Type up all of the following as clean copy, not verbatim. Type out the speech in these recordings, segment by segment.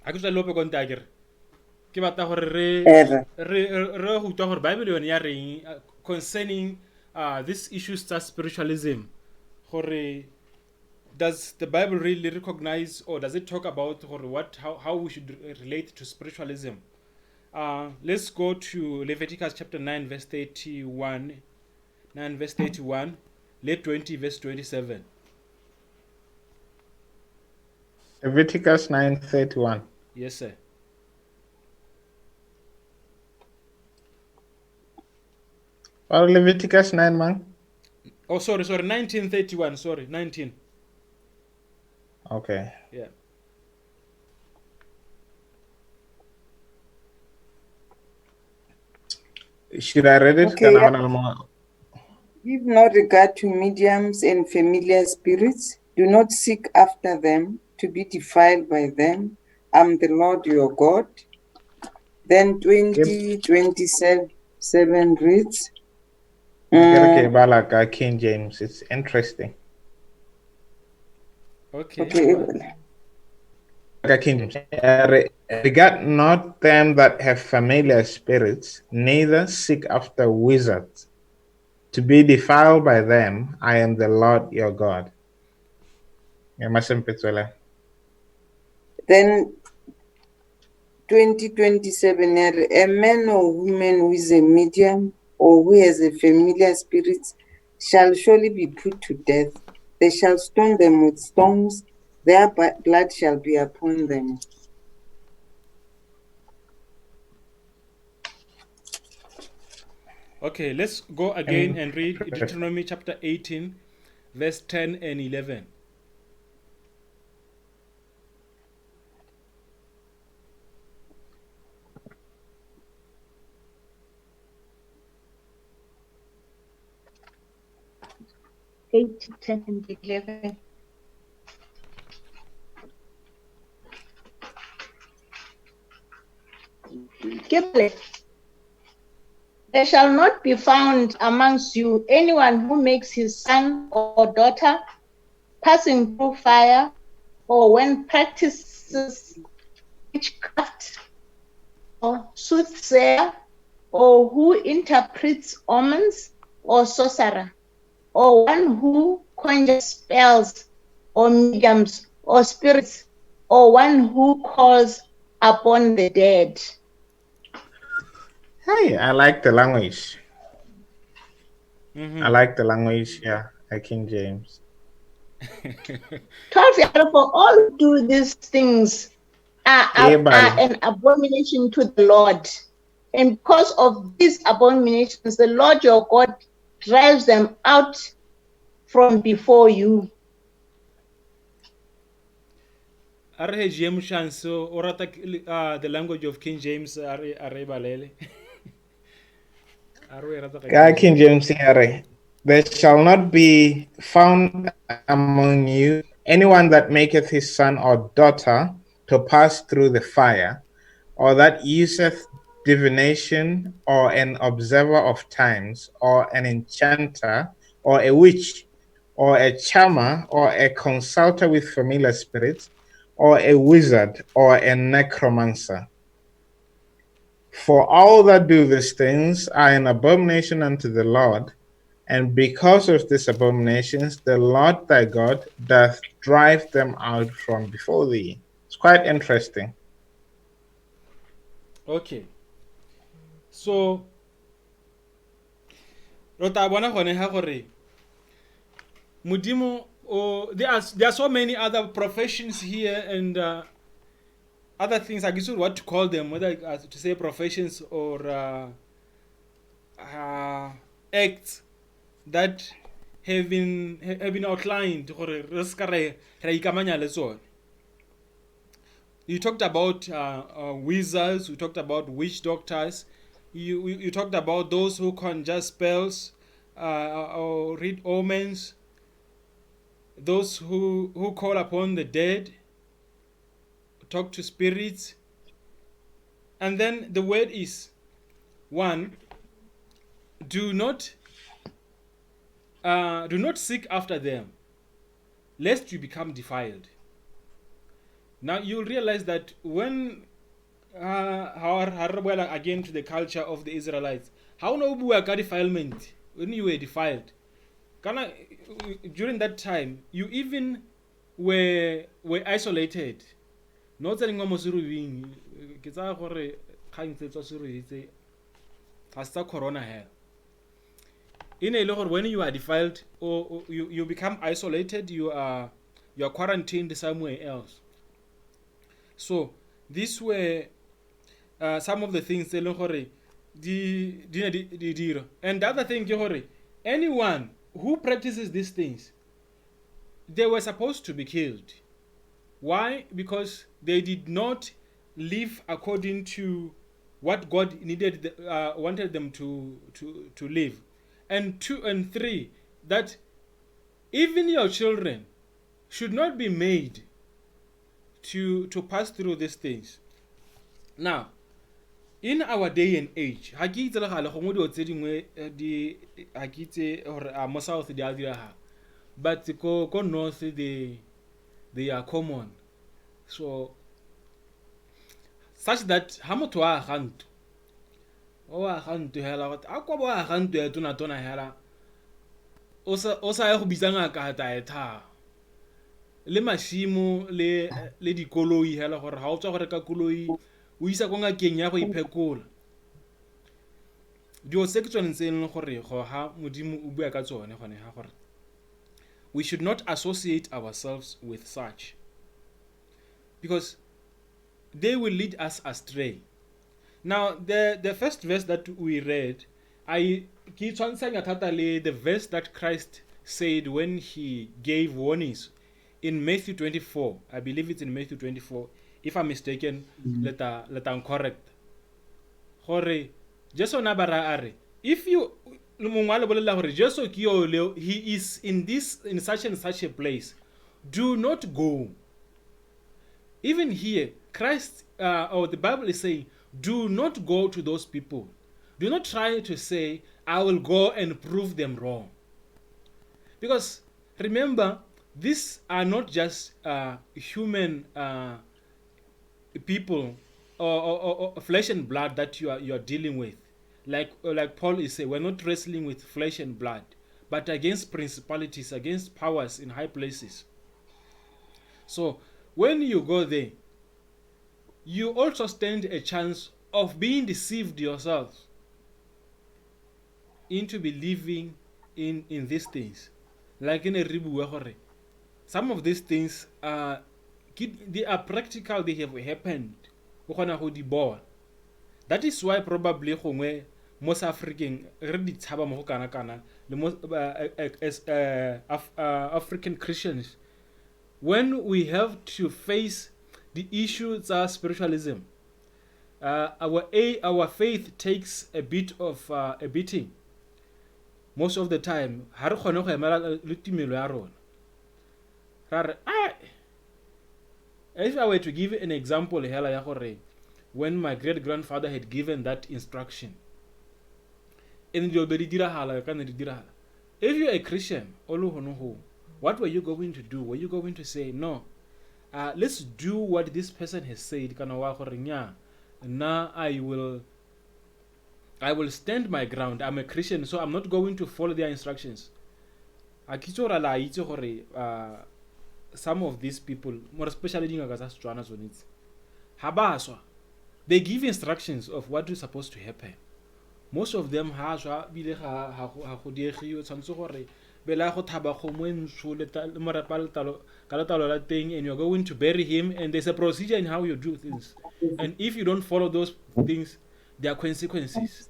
ha ke tla lope konta ke re ke batla gore Error. re go utlwa gore bible yone ya reng concerning this issues tsa spiritualism gore does the bible really recognize or does it talk about how we should relate to spiritualism. Let's go to Leviticus chapter 9 verse 31, 9 verse 31, let 20 verse 27. Leviticus 9:31. Yes, sir. Well, Leviticus 9, man. Oh, sorry, 1931. Sorry, 19. Okay. Yeah. Should I read it? Okay, yeah. Give no regard to mediums and familiar spirits. Do not seek after them to be defiled by them. I'm the Lord your God. Then 20:27 reads. King James. It's interesting. Okay. King James. Regard not them that have familiar spirits, neither seek after wizards to be defiled by them. I am the Lord your God. Then 20:27, a man or woman who is a medium or who has a familiar spirit shall surely be put to death. They shall stone them with stones, their blood shall be upon them. Okay, let's go again and read Deuteronomy chapter 18, verse 10 and 11. Eight, 10, and 11. There shall not be found amongst you anyone who makes his son or daughter passing through fire, or when practices witchcraft or soothsayer, or who interprets omens, or sorcerer, or one who conjures spells, or mediums, or spirits, or one who calls upon the dead. Hey, I like the language. Mm-hmm. I like the language, King James. 12, for all who do these things are an abomination to the Lord. And because of these abominations, the Lord your God drives them out from before you. The language of King James. King James, there shall not be found among you anyone that maketh his son or daughter to pass through the fire, or that useth divination, or an observer of times, or an enchanter, or a witch, or a charmer, or a consulter with familiar spirits, or a wizard, or a necromancer. For all that do these things are an abomination unto the Lord, and because of these abominations, the Lord thy God doth drive them out from before thee. It's quite interesting. Okay. So, Mudimo, there are so many other professions here and other things. I guess what to call them, whether to say professions or acts that have been outlined. You talked about wizards. You talked about witch doctors. You talked about those who conjure spells or read omens. Those who call upon the dead, talk to spirits. And then the word is, one, do not seek after them, lest you become defiled. Now you'll realize that when again to the culture of the Israelites, how no bua ka defilement when you were defiled. Kana, during that time, you even were isolated. Not telling mo serubing ke tsa gore kgang tse tsa serubi tse ga se tsa corona hell. In a lot, when you are defiled or you become isolated, you are quarantined somewhere else. So these were some of the things and the other thing, anyone who practices these things, they were supposed to be killed. Why? Because they did not live according to what God wanted them to live. And 2 and 3, that even your children should not be made to pass through these things. Now, in our day and age, but go north they are common. So such that hamoto a ganto o a ganto hela got a kwa bo a ganto ya tona hela o sa ya go bitsanga ka ta etha le mashimo le dikoloi hela gore ha o tswa gore ka koloi o isa go ngakeng ya go iphekola dio section tseng gore go ha modimo o bua ka tsone gone ha gore we should not associate ourselves with such, because they will lead us astray. Now, the first verse that we read, the verse that Christ said when he gave warnings in Matthew 24. I believe it's in Matthew 24. If I'm mistaken, let I'm correct. If you he is in such and such a place, do not go. Even here, Christ or the Bible is saying, do not go to those people. Do not try to say, I will go and prove them wrong. Because remember, these are not just human people or flesh and blood that you are dealing with. Like Paul is saying, we're not wrestling with flesh and blood, but against principalities, against powers in high places. So when you go there, you also stand a chance of being deceived yourself into believing in these things. Like in a ribu, some of these things they are practical, they have happened. That is why probably most African African Christians, when we have to face the issues of spiritualism, our faith takes a bit of a beating. Most of the time, if I were to give an example, when my great grandfather had given that instruction, if you're a Christian, what were you going to do? Were you going to say, no, let's do what this person has said? Now I will stand my ground. I'm a Christian, so I'm not going to follow their instructions. Some of these people, more especially they give instructions of what is supposed to happen. Most of them and you're going to bury him, and there's a procedure in how you do things, and if you don't follow those things, there are consequences.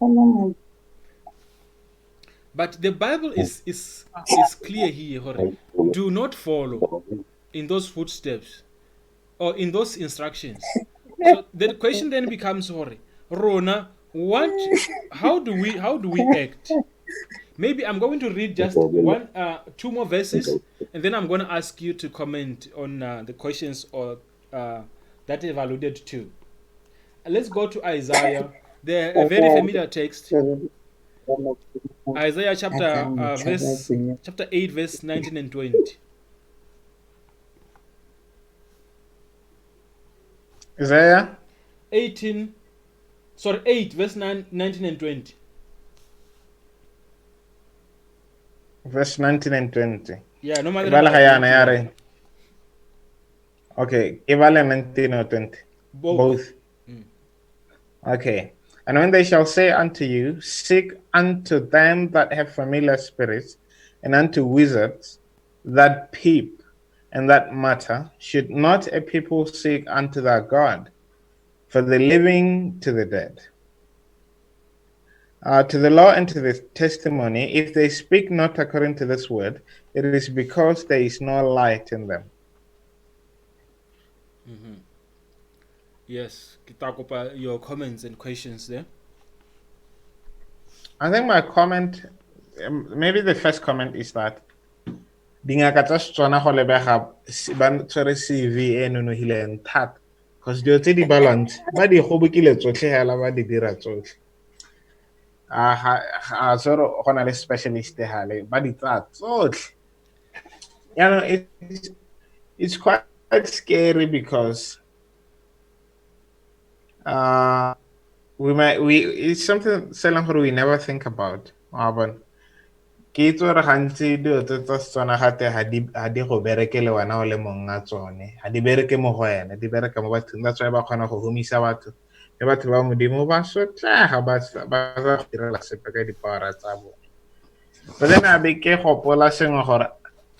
But the Bible is clear here. Do not follow in those footsteps or in those instructions. So the question then becomes, Rona, how do we act? Maybe I'm going to read just two more verses, and then I'm going to ask you to comment on the questions or that I've alluded to. Let's go to Isaiah, a very familiar text. Isaiah chapter 8, verse 19 and 20. Isaiah 8, verse 19 and 20. verse 19 and 20. Yeah, no matter Ibala about kaya na 20. yare. Okay, ibala 19 or 20. Both. Okay. And when they shall say unto you, seek unto them that have familiar spirits, and unto wizards that peep and that matter, should not a people seek unto their God, for the living to the dead? To the law and to the testimony, if they speak not according to this word, it is because there is no light in them. Yes, kita kopa your comments and questions there. I think my comment, maybe the first comment is that dingaka tsa Setswana go lebega ba tshwere CV e nonogileng thata, because dilo tse di balwang ba di gobokile tsotlhe hela ba di dira tsotlhe. Ga soro go na le specialist hale ba di tsaya tsotlhe. You know, it's quite scary because it's something selang gore we never think about. Ke itse gore gantsi dilo tse tsa Setswana gate ga di go berekele wena o le mong a tsone, ga di bereke mo go wena, di bereka mo bathong. That's why ba kgona go humisa batho, le batho ba modimo ba sotlega ba sa go direla sepe ka dipawara tsa bone. But then a be ke gopola sengwe gore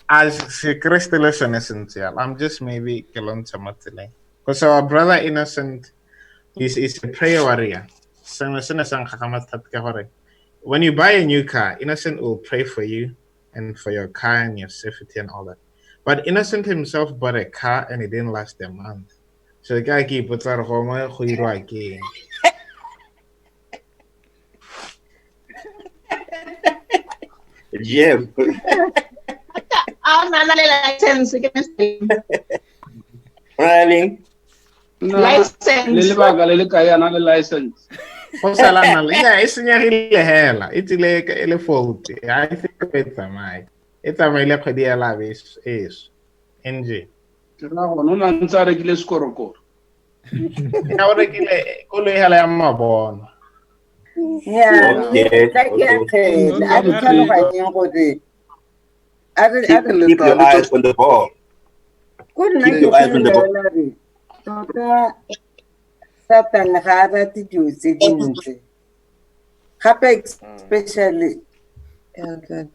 as se Kriste le sone se ntse yalo, I'm just maybe ke lontsha mo tseleng, because our brother Innocent is a prayer warrior. Sengwe se ne sa nkgakama thata ke gore when you buy a new car, Innocent will pray for you and for your car and your safety and all that. But Innocent himself bought a car and it didn't last a month. So the guy keep puts out home again. Yeah. License. Running. License. Le license. Yeah, it's hela. It's le fault. I think it's my. It's my le khodi ya la is. NG. No na ntsa re kile skorokoro. Ya ore kile kolo hela ya mabona. Yeah, Okay, like okay. I don't know why you go there. Keep your eyes on the ball. Good Keep night, your eyes on the ball. Satan ga rate dilo tse dintle. Gape especially Satan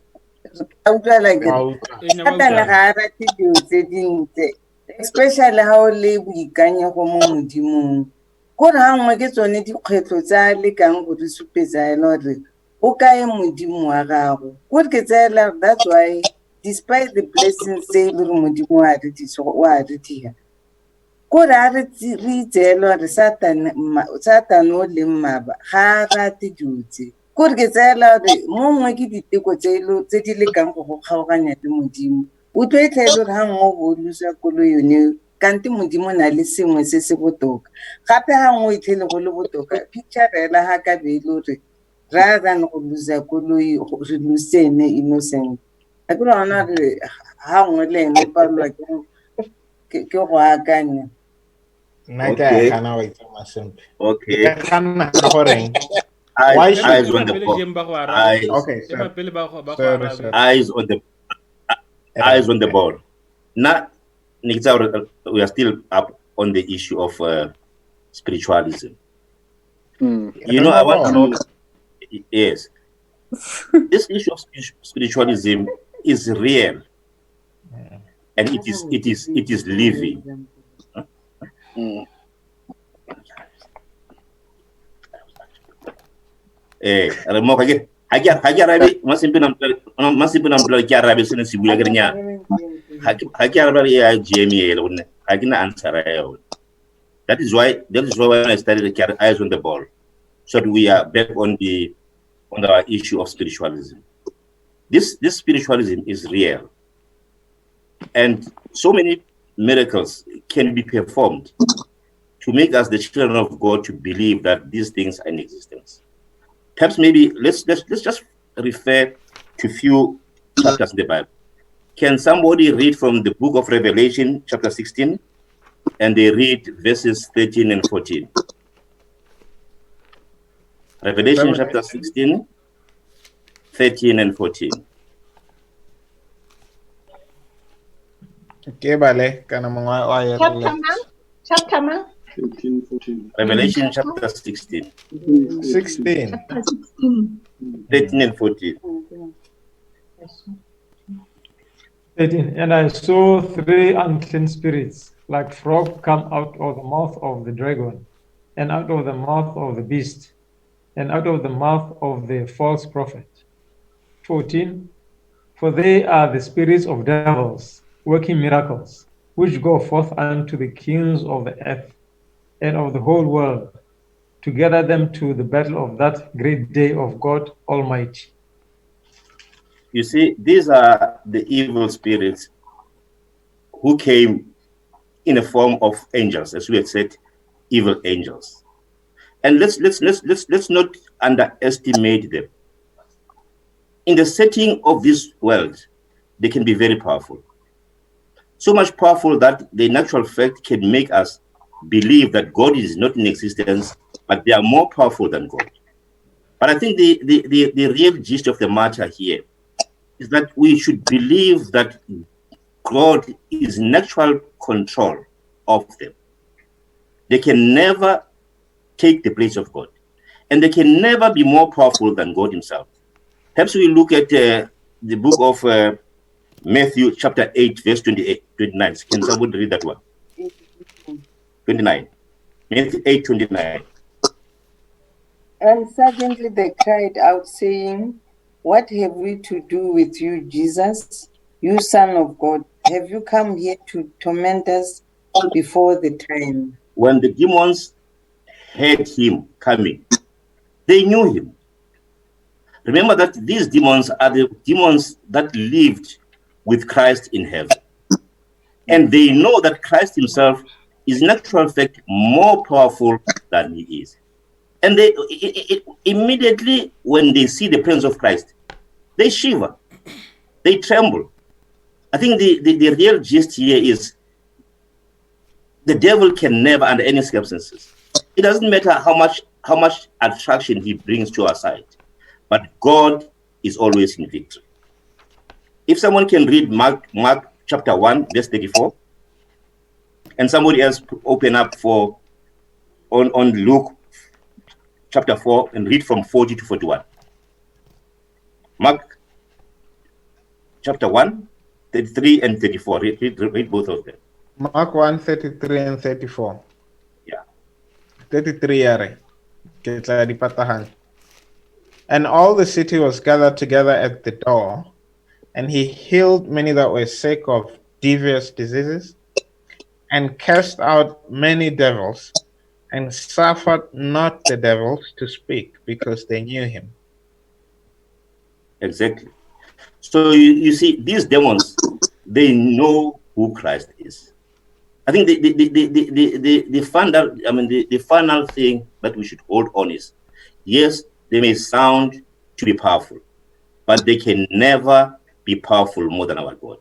ga rate dilo tse dintle, especially ha o le boikanyego mo modimong. Gore ha nngwe ke tsone dikgwetlho tsa lekang go re supetsa gore o kae modimo wa gago. Gore ke tsela, that's why despite the blessings tse le re modimo wa re dira, gore a re itseela gore Satan o leng maba ga a rate dilo tse. Gore ke tseela gore mo nngwe ke diteko tse di lekang go go kgaoganya le modimo. O tlo itlhaele gore ha nngwe o losa koloi yone kante modimo na le sengwe se se botoka. Gape ha nngwe o itlhele go le botoka, picture ela ha ka be e le gore rather than go losa koloi re losene innocent. A ke rona re ha nngwe le ene o palelwa ke go akanya. Okay. Okay. Eyes on the ball. Eyes on the ball. Now, we are still up on the issue of spiritualism. You know, I want to know. Yes, this issue of spiritualism is real, and it is living. That is why when I started to carry eyes on the ball, so that we are back on our issue of spiritualism. This spiritualism is real, and so many miracles can be performed to make us the children of God to believe that these things are in existence. Perhaps maybe let's just refer to few chapters in the Bible. Can somebody read from the book of Revelation, chapter 16? and they read verses 13 and 14. Revelation chapter 16, 13 and 14. Okay, bale, kana mga ayat Chapter man. 13, 14. Revelation chapter 16, 16. Chapter 16. 13 and 14. 13. And I saw 3 unclean spirits, like frog, come out of the mouth of the dragon, and out of the mouth of the beast, and out of the mouth of the false prophet. 14. For they are the spirits of devils, working miracles, which go forth unto the kings of the earth and of the whole world, to gather them to the battle of that great day of God Almighty. You see, these are the evil spirits who came in a form of angels, as we had said, evil angels. And let's not underestimate them. In the setting of this world, they can be very powerful. So much powerful that the natural fact can make us believe that God is not in existence, but they are more powerful than God. But I think the real gist of the matter here is that we should believe that God is in actual control of them. They can never take the place of God, and they can never be more powerful than God himself. Perhaps we look at the book of Matthew chapter 8, verse 28, 29. Can somebody read that one? 29. Matthew 8, 29. And suddenly they cried out, saying, What have we to do with you, Jesus, you Son of God? Have you come here to torment us before the time? When the demons heard him coming, they knew him. Remember that these demons are the demons that lived with Christ in heaven. And they know that Christ himself is in actual fact more powerful than he is. And they immediately, when they see the presence of Christ, they shiver, they tremble. I think the real gist here is the devil can never, under any circumstances, it doesn't matter how much attraction he brings to our side, but God is always in victory. If someone can read Mark chapter 1, verse 34, and somebody else open up on Luke chapter 4 and read from 40 to 41. Mark chapter 1, 33 and 34. Read both of them. Mark 1, 33 and 34. Yeah. 33 are. Kita dipatahan. And all the city was gathered together at the door, and he healed many that were sick of diverse diseases, and cast out many devils, and suffered not the devils to speak, because they knew him. Exactly. So you see, these demons, they know who Christ is. I think the final thing that we should hold on is, yes, they may sound to be powerful, but they can never be powerful more than our God.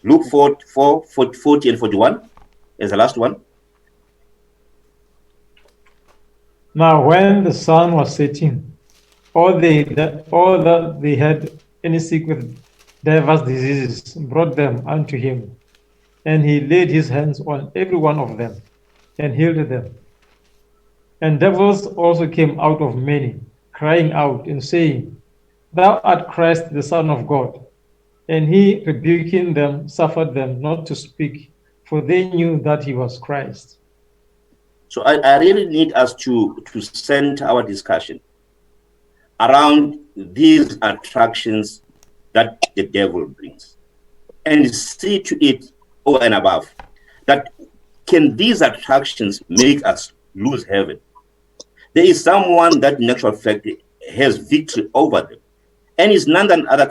Luke 4, 40 and 41 is the last one. Now when the sun was setting, all that they had any sick with divers diseases brought them unto him, and he laid his hands on every one of them, and healed them. And devils also came out of many, crying out and saying, Thou art Christ, the Son of God. And he, rebuking them, suffered them not to speak, for they knew that he was Christ. So I really need us to center our discussion around these attractions that the devil brings, and see to it over and above that can these attractions make us lose heaven? There is someone that in actual fact has victory over them, and is none other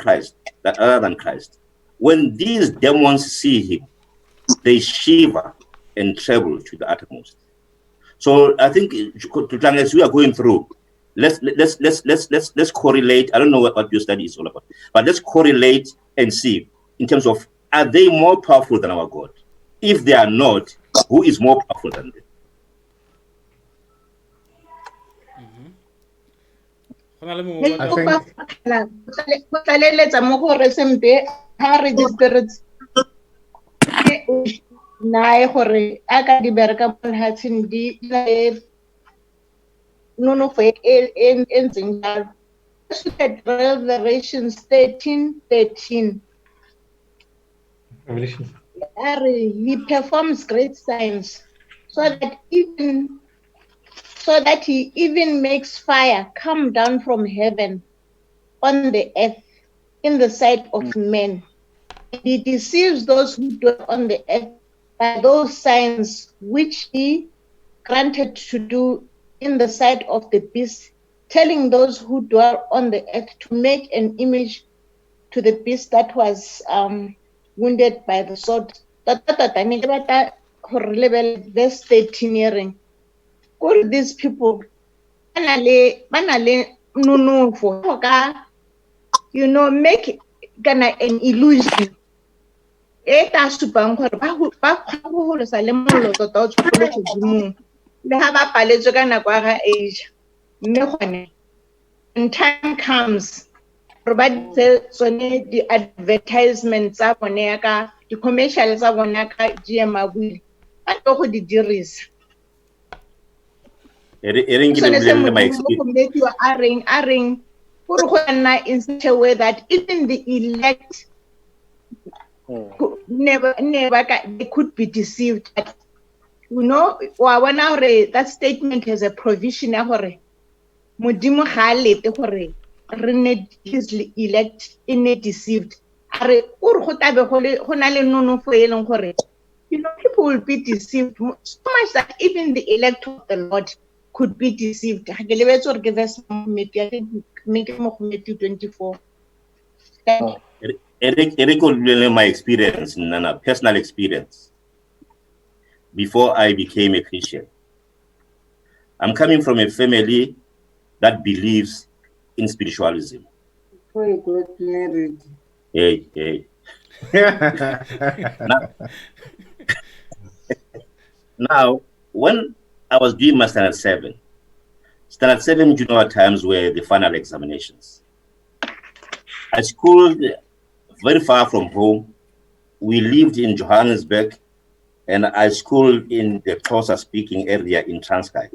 than Christ. When these demons see him, they shiver and tremble to the uttermost. So I think, as we are going through, let's correlate. I don't know what your study is all about, but let's correlate and see in terms of are they more powerful than our God? If they are not, who is more powerful than them? Go na le mongwe Ne o ke I batlang- think- kopa go tlaleletsa mo go re sempe ha re di-spirits nae gore a ka di bereka mo lehatsheng di na le nonofo e ntseng jalo. Let's look at Revelations 13:13. Revelation. He performs great signs so that he even makes fire come down from heaven on the earth in the sight of men. He deceives those who dwell on the earth by those signs which he granted to do in the sight of the beast, telling those who dwell on the earth to make an image to the beast that was wounded by the sword. Tota ne ke batla gore le lebelele verse 13 hearing. These people ba na le nonofo go ka, make kana an illusion e tla supang gore ba kgololosa le mollo tota o tswa le godimong le ha ba paletswe ka nako ya ga Asia. Mme gone when time comes gore ba ditse tsone di-advertisement tsa bone yaka di-commercial tsa bone yaka GM a buile ba tlo go di dirisa. E reng ke Sone se bolelle my Modimo mo community a reng gore go nna in such a way that even the elect never they could be deceived. Wa bona gore that statement has a provision ya gore Modimo ga a lete gore re ne his elect in deceived. Are gore go tabe go na le nonofo e leng gore people will be deceived so much that even the elect of the Lord could be deceived. Ga ke lebetse gore ke verse Matthew 24. Eric my experience, Nana, personal experience, before I became a Christian. I'm coming from a family that believes in spiritualism. Before you got married. Hey. Now, when I was doing my standard 7 junior times were the final examinations. I schooled very far from home. We lived in Johannesburg, and I schooled in the Xhosa speaking area in Transkei.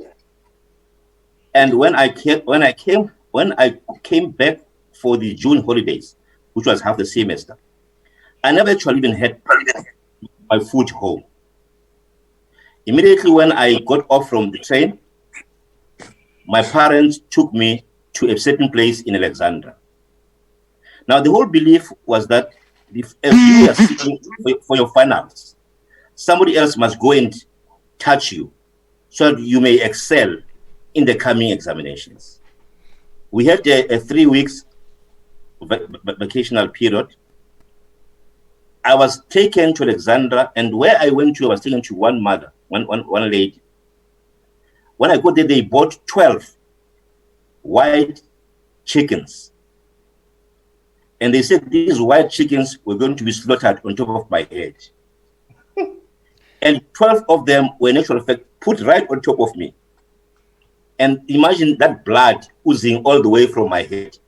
And when I came back for the June holidays, which was half the semester, I never actually even had my food home. Immediately when I got off from the train, my parents took me to a certain place in Alexandra. Now, the whole belief was that if you are sitting for your finals, somebody else must go and touch you so that you may excel in the coming examinations. We had a 3 weeks vacational period. I was taken to Alexandra, and where I went to, I was taken to one lady. When I got there, they bought 12 white chickens. And they said these white chickens were going to be slaughtered on top of my head. And 12 of them were in actual fact put right on top of me. And imagine that blood oozing all the way from my head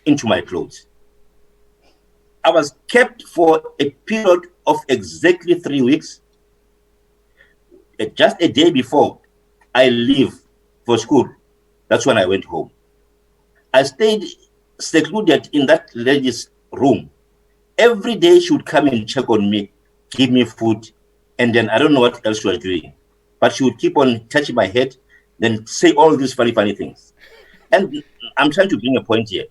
into my clothes. I was kept for a period of exactly 3 weeks. Just a day before I leave for school, that's when I went home. I stayed secluded in that lady's room. Every day she would come and check on me, give me food, and then I don't know what else she was doing. But she would keep on touching my head, then say all these funny things. And I'm trying to bring a point here.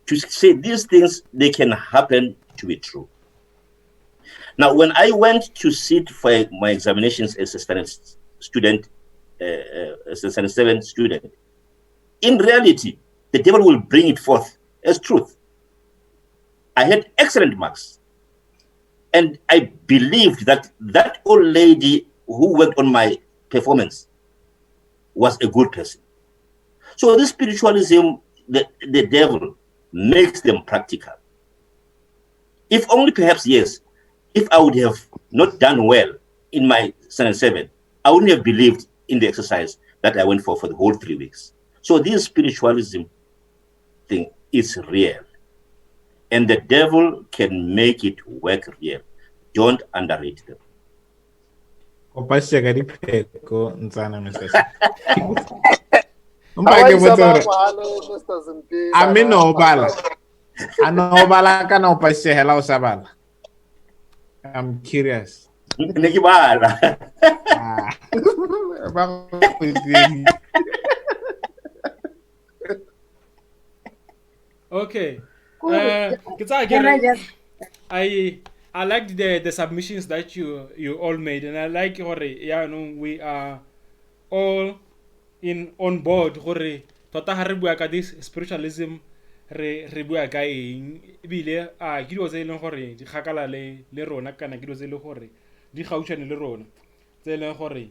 To say these things, they can happen to be true. Now, when I went to sit for my examinations as a standard student, as a standard 7 student, in reality, the devil will bring it forth as truth. I had excellent marks. And I believed that that old lady who worked on my performance was a good person. So this spiritualism, the devil makes them practical. If only perhaps, yes, if I would have not done well in my Standard 7, I wouldn't have believed in the exercise that I went for the whole 3 weeks. So this spiritualism thing is real. And the devil can make it work real. Don't underrate them. Opashe ka dipheko ntsana Mr. Mr. Zimpi. Amino bala. Ano bala ka na opashe hela usabala. I'm curious. Nekibala. Okay. Can I just I liked the submissions that you all made, and I like we are all on board tota ha re bua ka this spiritualism re bua ka eng ebile ke dilo tse e leng gore di kgakala le rona kana ke dilo tse e leng gore di gautshwane le rona tse e leng gore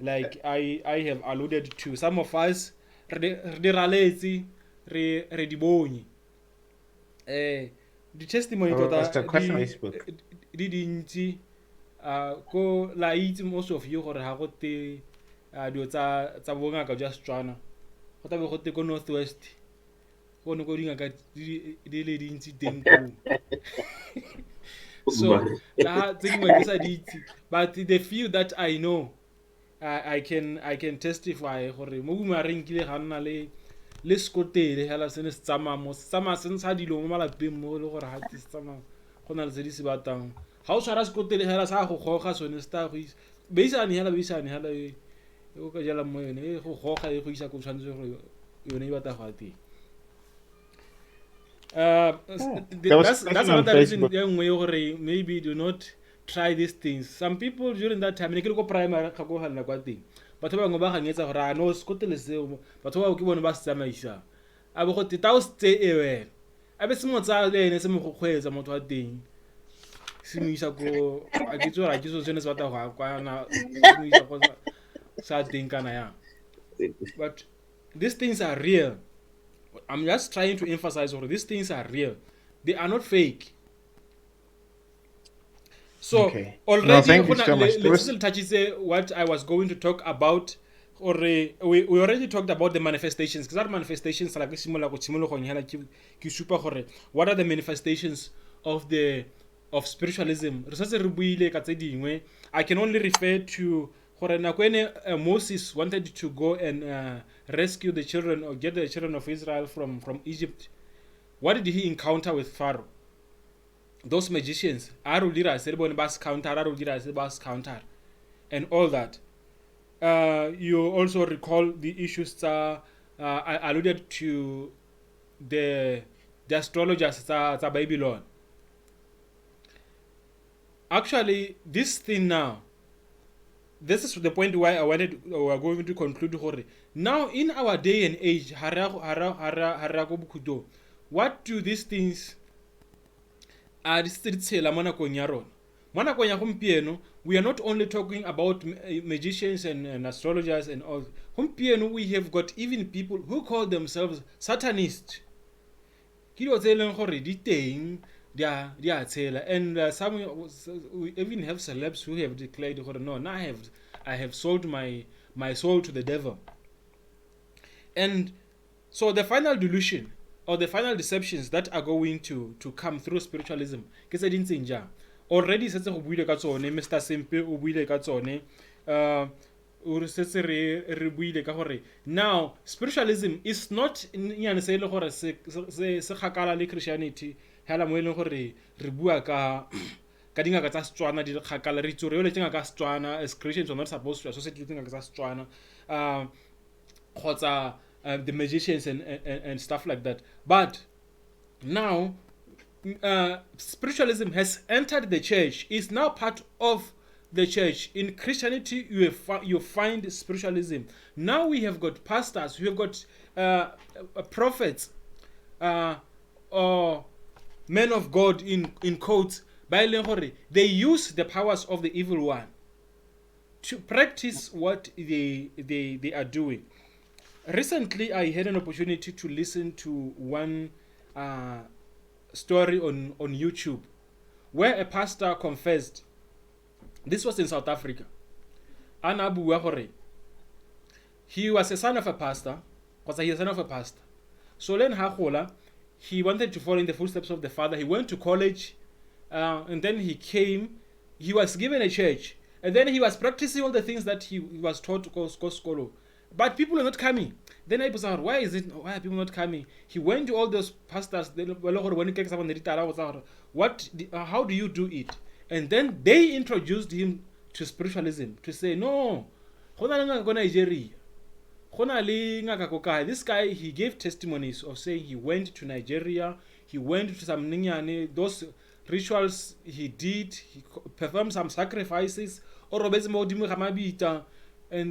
like I have alluded to some of us re di raletse re di bonye the testimony tota di dintsi ko la itse most of you gore ha go te dio tsa bongaka ja Setswana go tabe go te ko Northwest go ne go dingaka di le dintsi teng ko so la tse dingwe ke sa di itse but the few that I know I can testify gore mo bumareng kile ga nna le skotele hela se ne se tsama se ntsha dilo mo malapeng mo le gore ha se tsama go na le se di se batang ha o tshwara skotele hela sa go goga sone sta go beisane hela o ka jala mo yone go goga go isa go tshwanetse go yone e batla go ati that's another reason gore maybe do not try these things. Some people during that time ne ke le ko primary ga go halna kwa teng batho ba bangwe ba ganyetsa gore a no skotele seo batho ba ke bone ba se tsamaisa a bo go tita o stay ewe a be se mo tsa le ene se mo go kgwetsa motho wa teng se mo isa go a ke tsora ke so tsene se batla go kwa na se mo isa go sa teng kana ya. But these things are real. I'm just trying to emphasize that these things are real. They are not fake. So Okay. already No, thank you so much. let's still touch what I was going to talk about. Or we already talked about the manifestations. Because that manifestations like what are the manifestations of spiritualism? I can only refer to when Moses wanted to go and rescue the children or get the children of Israel from Egypt. What did he encounter with Pharaoh? Those magicians, counter, and all that. You also recall the issues I alluded to the astrologers at Babylon. Actually, this thing now, this is the point why we're going to conclude. Now, in our day and age, what do these things we are not only talking about magicians and astrologers and all. We have got even people who call themselves Satanists. And some we even have celebs who have declared, no, now I have sold my soul to the devil. And so the final delusion or the final deceptions that are going to come through spiritualism already setse go buile ka tsone Mr. Simpe o buile ka tsone o setse re buile ka gore now spiritualism is not nyane se le gore se gakala le Christianity hela mo eleng gore re bua ka dingaka tsa Setswana di gakala re tsore le tsenga ka Setswana as Christians are not supposed to associate with tsenga tsa Setswana the magicians and stuff like that. But now spiritualism has entered the church, is now part of the church. In Christianity, you find spiritualism. Now we have got pastors, we have got prophets, or men of God in quotes. They use the powers of the evil one to practice what they are doing. Recently, I had an opportunity to listen to one story on YouTube where a pastor confessed. This was in South Africa. Ana bua hore he was a son of a pastor, because he was a son of a pastor. So then hagola, he wanted to follow in the footsteps of the father. He went to college, and then he came. He was given a church, and then he was practicing all the things that he was taught to go school. But people are not coming. Then I was like, why are people not coming? He went to all those pastors. How do you do it? And then they introduced him to spiritualism, to say, no, Nigeria. This guy, he gave testimonies of saying he went to Nigeria, he went to some those rituals he did, he performed some sacrifices, and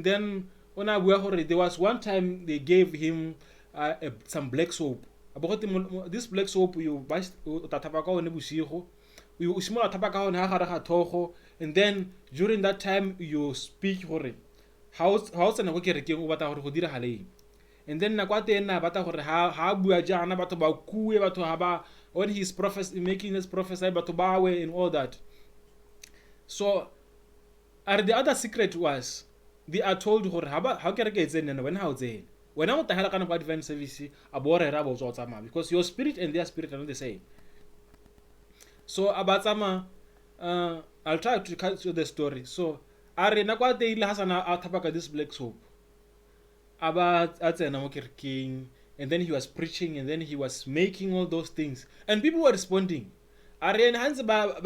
then there was one time they gave him some black soap. This black soap you buy, and then during that time you speak how's na go kerekeng o batla gore go dira haleng, and then nakwa tena batla gore ha bua jana batho ba kue batho ha ba when he's making his prophesy batho ba we and all that. So the other secret was they are told gore ha kereke etse nena when how tse wena o tahela kana kwa divine service abore ra bo tswa tsama, because your spirit and their spirit are not the same. So abatsama I'll try to cut you the story. So arena kwa te ile hasana a thapaka this black soap about king, and then he was preaching, and then he was making all those things, and people were responding. Arena hands ba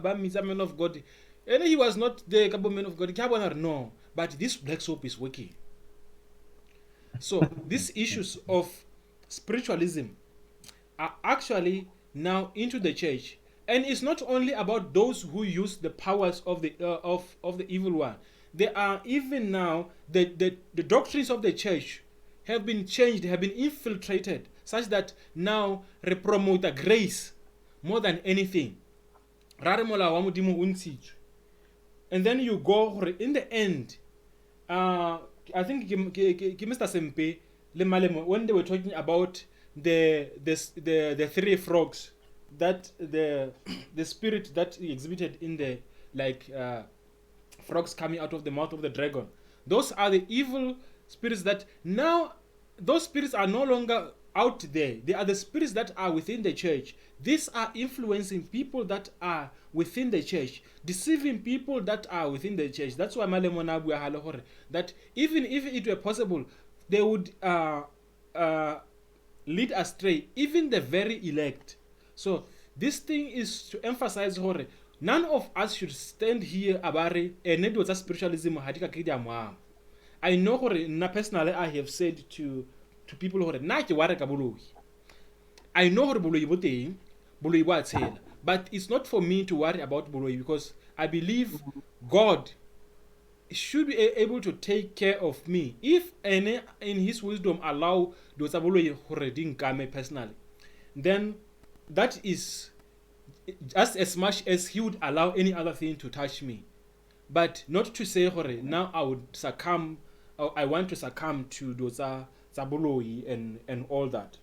men of God, and he was not the man of God. No, but this black soap is working. So these issues of spiritualism are actually now into the church. And it's not only about those who use the powers of the evil one. There are even now the doctrines of the church have been changed, have been infiltrated, such that now they promote grace more than anything. And then you go in the end. I think Mr. Sempe le Malemo, when they were talking about the three frogs, that the spirit that he exhibited in the frogs coming out of the mouth of the dragon, those are the evil spirits that now those spirits are no longer out there. They are the spirits that are within the church. These are influencing people that are within the church, deceiving people that are within the church. That's why that even if it were possible, they would lead astray even the very elect. So this thing is to emphasize hore none of us should stand here abare network spiritualism hadika kidi. I know hore na personally I have said to people hore na ke ware ka boloi. I know hore boloi bo teng, boloi bo a tshela, but it's not for me to worry about boloi, because I believe God should be able to take care of me if any in his wisdom allow those boloi hore ding kame personally. Then that is just as much as he would allow any other thing to touch me, but not to say now I would succumb, or I want to succumb to those zabuloi and all that.